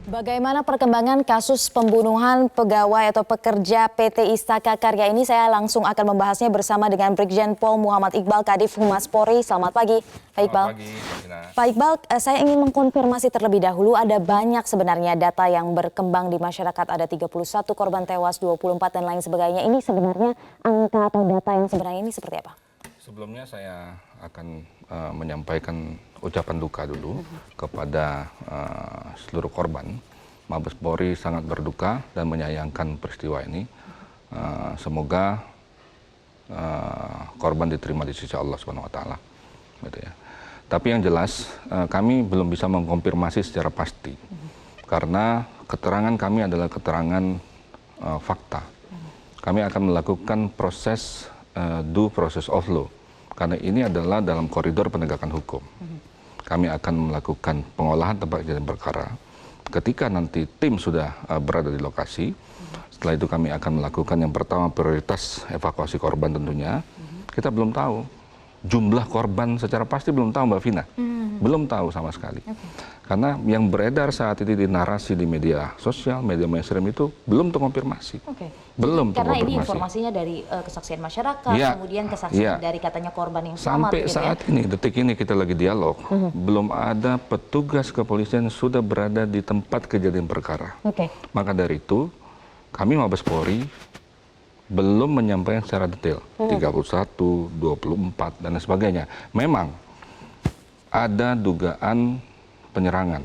Bagaimana perkembangan kasus pembunuhan pegawai atau pekerja PT Istaka Karya ini? Saya langsung akan membahasnya bersama dengan Brigjen Pol Muhammad Iqbal, Kadif Humas Polri. Selamat pagi, Pak Iqbal. Selamat pagi, Pak Iqbal, saya ingin mengkonfirmasi terlebih dahulu, ada banyak sebenarnya data yang berkembang di masyarakat, ada 31 korban tewas, 24 dan lain sebagainya. Ini sebenarnya angka atau data yang sebenarnya ini seperti apa? Sebelumnya saya akan menyampaikan ucapan duka dulu kepada seluruh korban. Mabes Polri sangat berduka dan menyayangkan peristiwa ini. Semoga korban diterima di sisi Allah SWT. Gitu ya. Tapi yang jelas kami belum bisa mengkonfirmasi secara pasti karena keterangan kami adalah keterangan fakta. Kami akan melakukan proses due process of law. Karena ini adalah dalam koridor penegakan hukum. Kami akan melakukan pengolahan tempat kejadian perkara. Ketika nanti tim sudah berada di lokasi, setelah itu kami akan melakukan yang pertama prioritas evakuasi korban tentunya. Kita belum tahu jumlah korban secara pasti, belum tahu Mbak Vina. Belum tahu sama sekali. Karena yang beredar saat ini di narasi di media sosial, media mainstream itu belum terkonfirmasi. Belum Karena terkonfirmasi. ini informasinya dari kesaksian masyarakat, kemudian kesaksian dari katanya korban yang selamat. Sampai saat ini, detik ini kita lagi dialog, belum ada petugas kepolisian yang sudah berada di tempat kejadian perkara. Maka dari itu, kami Mabes Polri belum menyampaikan secara detail, 31, 24, dan sebagainya. Memang ada dugaan penyerangan,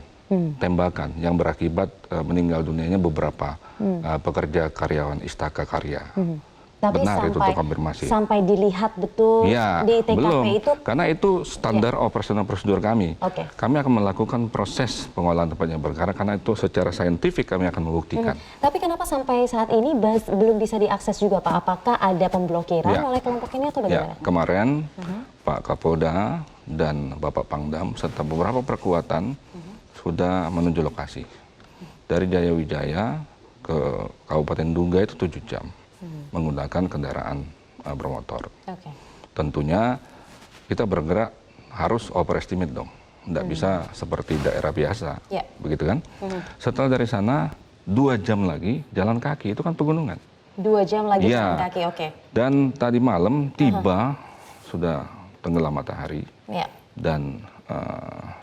tembakan yang berakibat meninggal dunianya beberapa pekerja karyawan Istaka Karya. Tapi benar itu terkonfirmasi. Sampai dilihat betul ya, di TKP belum. itu? Karena itu standar operasional prosedur kami. Kami akan melakukan proses pengolahan tempatnya perkara karena itu secara saintifik kami akan membuktikan. Tapi kenapa sampai saat ini belum bisa diakses juga Pak? Apakah ada pemblokiran oleh kelompok ini atau bagaimana? Kemarin Pak Kapolda dan Bapak Pangdam serta beberapa perkuatan sudah menuju lokasi. Dari Jayawijaya ke Kabupaten Dunga itu 7 jam. Menggunakan kendaraan bermotor. Tentunya kita bergerak harus overestimate dong, tidak bisa seperti daerah biasa, begitu kan? Setelah dari sana 2 jam lagi jalan kaki, itu kan pegunungan. 2 jam lagi jalan kaki, Dan tadi malam tiba sudah tenggelam matahari dan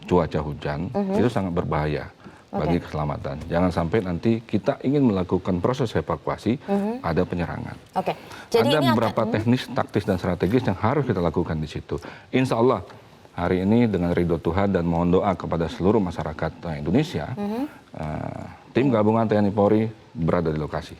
cuaca hujan, itu sangat berbahaya bagi keselamatan. Jangan sampai nanti kita ingin melakukan proses evakuasi, ada penyerangan. Jadi ada beberapa teknis, taktis, dan strategis yang harus kita lakukan di situ. Insya Allah hari ini dengan ridho Tuhan dan mohon doa kepada seluruh masyarakat Indonesia, tim gabungan TNI Polri berada di lokasi.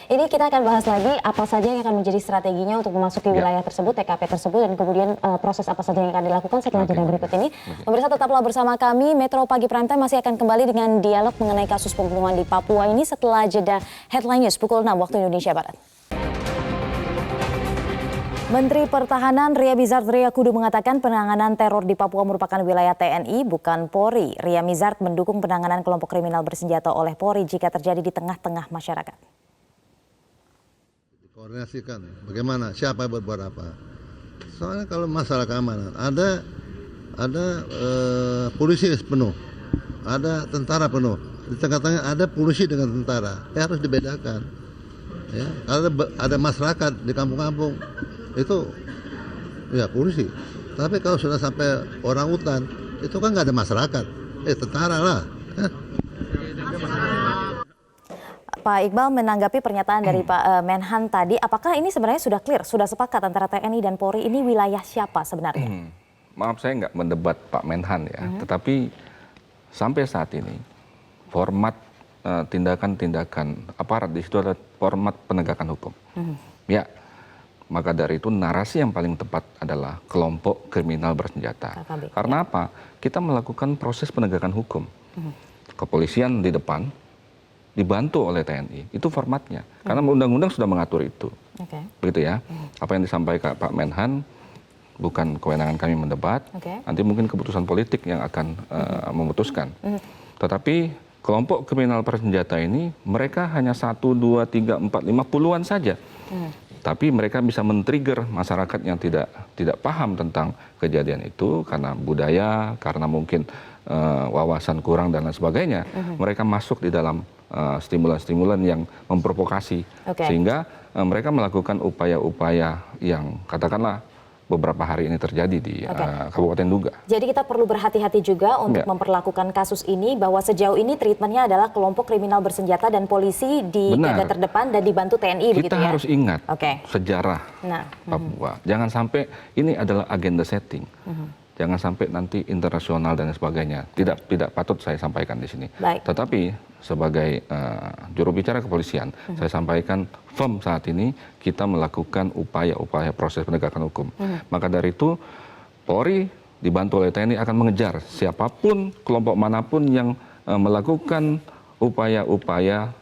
Ini kita akan bahas lagi apa saja yang akan menjadi strateginya untuk memasuki wilayah tersebut, TKP tersebut, dan kemudian proses apa saja yang akan dilakukan setelah jeda berikut ini. Pemirsa, tetaplah bersama kami. Metro Pagi Prime Time masih akan kembali dengan dialog mengenai kasus pembunuhan di Papua ini setelah jeda Headline News pukul 6 waktu Indonesia Barat. Menteri Pertahanan Ria Mizard Triakudu mengatakan penanganan teror di Papua merupakan wilayah TNI, bukan Polri. Ria Mizard mendukung penanganan kelompok kriminal bersenjata oleh Polri jika terjadi di tengah-tengah masyarakat. Dikoordinasikan bagaimana, siapa berbuat apa. Soalnya kalau masalah keamanan, ada polisi penuh, ada tentara penuh. Di tengah-tengah ada polisi dengan tentara, harus dibedakan. Ya, ada masyarakat di kampung-kampung. Itu ya polisi, tapi kalau sudah sampai orang hutan itu kan nggak ada masyarakat, tentara lah. Pak Iqbal menanggapi pernyataan dari Pak Menhan tadi, apakah ini sebenarnya sudah clear, sudah sepakat antara TNI dan Polri, ini wilayah siapa sebenarnya? Maaf, saya nggak mendebat Pak Menhan ya, tetapi sampai saat ini format tindakan-tindakan aparat di situ adalah format penegakan hukum. Ya. Maka dari itu narasi yang paling tepat adalah kelompok kriminal bersenjata. Karena apa? Kita melakukan proses penegakan hukum. Kepolisian di depan, dibantu oleh TNI. Itu formatnya. Karena undang-undang sudah mengatur itu. Begitu ya. Apa yang disampaikan Pak Menhan, bukan kewenangan kami mendebat. Nanti mungkin keputusan politik yang akan memutuskan. Tetapi kelompok kriminal bersenjata ini, mereka hanya 1, 2, 3, 4, 5, puluhan saja. Tapi mereka bisa men-trigger masyarakat yang tidak paham tentang kejadian itu karena budaya, karena mungkin wawasan kurang dan lain sebagainya, mereka masuk di dalam stimulan-stimulan yang memprovokasi, sehingga mereka melakukan upaya-upaya yang katakanlah beberapa hari ini terjadi di Kabupaten Duga. Jadi kita perlu berhati-hati juga untuk memperlakukan kasus ini, bahwa sejauh ini treatmentnya adalah kelompok kriminal bersenjata dan polisi di garda terdepan dan dibantu TNI, begitu ya? Kita harus ingat sejarah Papua. Jangan sampai ini adalah agenda setting. Jangan sampai nanti internasional dan sebagainya. Tidak patut saya sampaikan di sini. Tetapi sebagai juru bicara kepolisian, saya sampaikan firm saat ini kita melakukan upaya-upaya proses penegakan hukum. Maka dari itu Polri dibantu oleh TNI akan mengejar siapapun, kelompok manapun yang melakukan upaya-upaya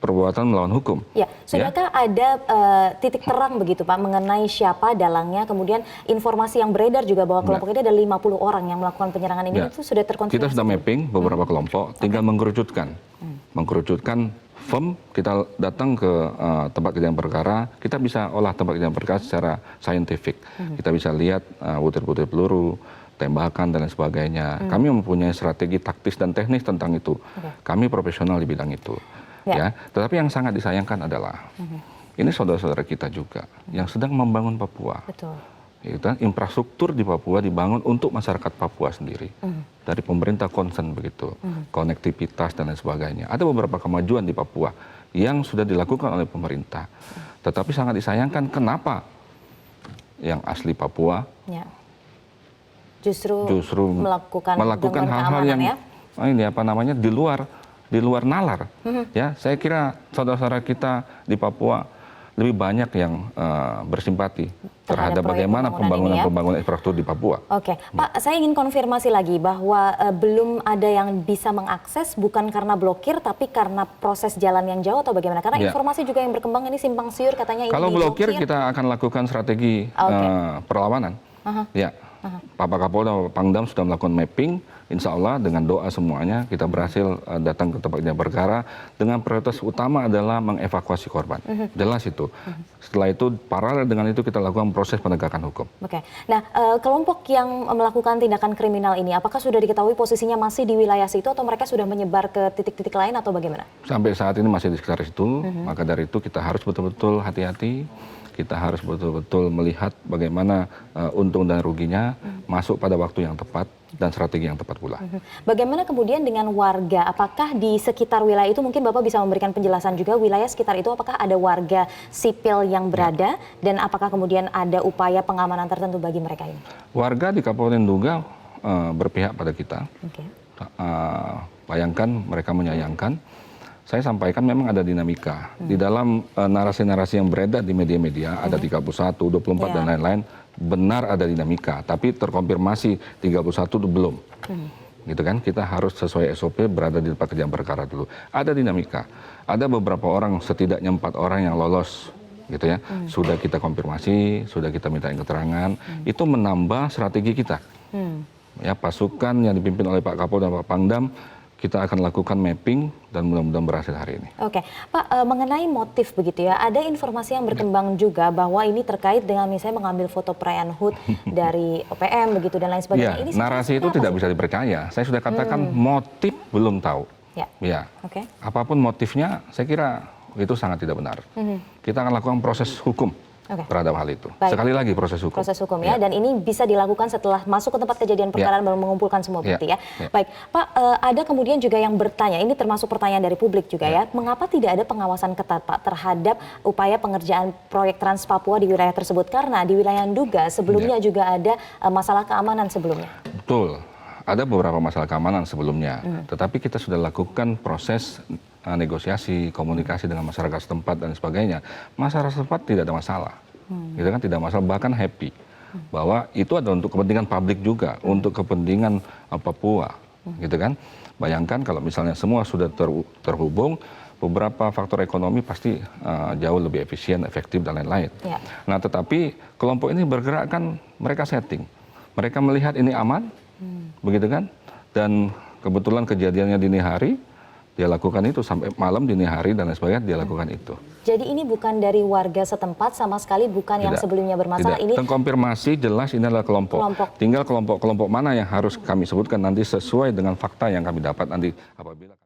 perbuatan melawan hukum. Ya, sudahkah ada titik terang begitu Pak mengenai siapa dalangnya, kemudian informasi yang beredar juga bahwa kelompok ini ada 50 orang yang melakukan penyerangan ini, itu sudah terkonfirmasi? Kita sudah mapping beberapa kelompok, tinggal mengkerucutkan. Mengkerucutkan firm, kita datang ke tempat kejadian perkara, kita bisa olah tempat kejadian perkara secara saintifik. Kita bisa lihat butir-butir peluru, tembakan dan lain sebagainya. Kami mempunyai strategi taktis dan teknis tentang itu. Kami profesional di bidang itu. Ya, tetapi yang sangat disayangkan adalah ini saudara-saudara kita juga yang sedang membangun Papua. Infrastruktur di Papua dibangun untuk masyarakat Papua sendiri. Dari pemerintah concern begitu, konektivitas dan lain sebagainya. Ada beberapa kemajuan di Papua yang sudah dilakukan oleh pemerintah. Tetapi sangat disayangkan kenapa yang asli Papua justru melakukan hal-hal yang ini apa namanya di luar nalar. Ya, saya kira saudara-saudara kita di Papua lebih banyak yang bersimpati terhadap bagaimana pembangunan infrastruktur di Papua. Pak, saya ingin konfirmasi lagi bahwa belum ada yang bisa mengakses bukan karena blokir, tapi karena proses jalan yang jauh atau bagaimana? Karena informasi juga yang berkembang ini simpang siur, katanya ini kalau blokir kita akan lakukan strategi perlawanan. Ya, Bapak Kapolda, Bapak Pangdam sudah melakukan mapping. Insya Allah dengan doa semuanya kita berhasil datang ke tempat kejadian perkara dengan prioritas utama adalah mengevakuasi korban. Jelas itu. Setelah itu paralel dengan itu kita lakukan proses penegakan hukum. Nah, kelompok yang melakukan tindakan kriminal ini apakah sudah diketahui posisinya masih di wilayah situ atau mereka sudah menyebar ke titik-titik lain atau bagaimana? Sampai saat ini masih di sekitar situ. Maka dari itu kita harus betul-betul hati-hati. Kita harus betul-betul melihat bagaimana untung dan ruginya, masuk pada waktu yang tepat dan strategi yang tepat pula. Bagaimana kemudian dengan warga? Apakah di sekitar wilayah itu, mungkin Bapak bisa memberikan penjelasan juga, wilayah sekitar itu apakah ada warga sipil yang berada dan apakah kemudian ada upaya pengamanan tertentu bagi mereka ini? Warga di Kabupaten Duga berpihak pada kita. Bayangkan mereka menyayangkan. Saya sampaikan memang ada dinamika. Di dalam narasi-narasi yang beredar di media-media, ada 31, 24 dan lain-lain, benar ada dinamika. Tapi terkonfirmasi 31 itu belum. Gitu kan, kita harus sesuai SOP berada di tempat kejadian perkara dulu. Ada dinamika. Ada beberapa orang, setidaknya 4 orang yang lolos. Gitu ya. Sudah kita konfirmasi, sudah kita minta keterangan. Itu menambah strategi kita. Ya, pasukan yang dipimpin oleh Pak Kapolda dan Pak Pangdam, kita akan lakukan mapping dan mudah-mudahan berhasil hari ini. Pak, mengenai motif begitu ya, ada informasi yang berkembang juga bahwa ini terkait dengan misalnya mengambil foto perayaan HUT dari OPM begitu dan lain sebagainya. Ini narasi itu tidak bisa dipercaya. Saya sudah katakan motif belum tahu. Apapun motifnya, saya kira itu sangat tidak benar. Kita akan lakukan proses hukum terhadap hal itu. Sekali lagi proses hukum. Proses hukum ya, dan ini bisa dilakukan setelah masuk ke tempat kejadian perkara baru mengumpulkan semua bukti ya. Baik, Pak, ada kemudian juga yang bertanya, ini termasuk pertanyaan dari publik juga ya, mengapa tidak ada pengawasan ketat Pak terhadap upaya pengerjaan proyek Trans Papua di wilayah tersebut? Karena di wilayah Duga sebelumnya juga ada masalah keamanan sebelumnya. Betul, ada beberapa masalah keamanan sebelumnya, tetapi kita sudah lakukan proses negosiasi, komunikasi dengan masyarakat setempat dan sebagainya. Masyarakat setempat tidak ada masalah, gitu kan, tidak masalah, bahkan happy bahwa itu adalah untuk kepentingan publik juga, untuk kepentingan Papua, gitu kan. Bayangkan kalau misalnya semua sudah terhubung, beberapa faktor ekonomi pasti jauh lebih efisien, efektif dan lain-lain. Nah, tetapi kelompok ini bergerak kan, mereka setting, mereka melihat ini aman, begitu kan, dan kebetulan kejadiannya dini hari. dia lakukan itu sampai malam, dini hari dan lain sebagainya dia lakukan itu. Jadi ini bukan dari warga setempat sama sekali, bukan yang sebelumnya bermasalah. Tidak. Ini Terkonfirmasi jelas ini adalah kelompok. Tinggal kelompok-kelompok mana yang harus kami sebutkan nanti sesuai dengan fakta yang kami dapat nanti apabila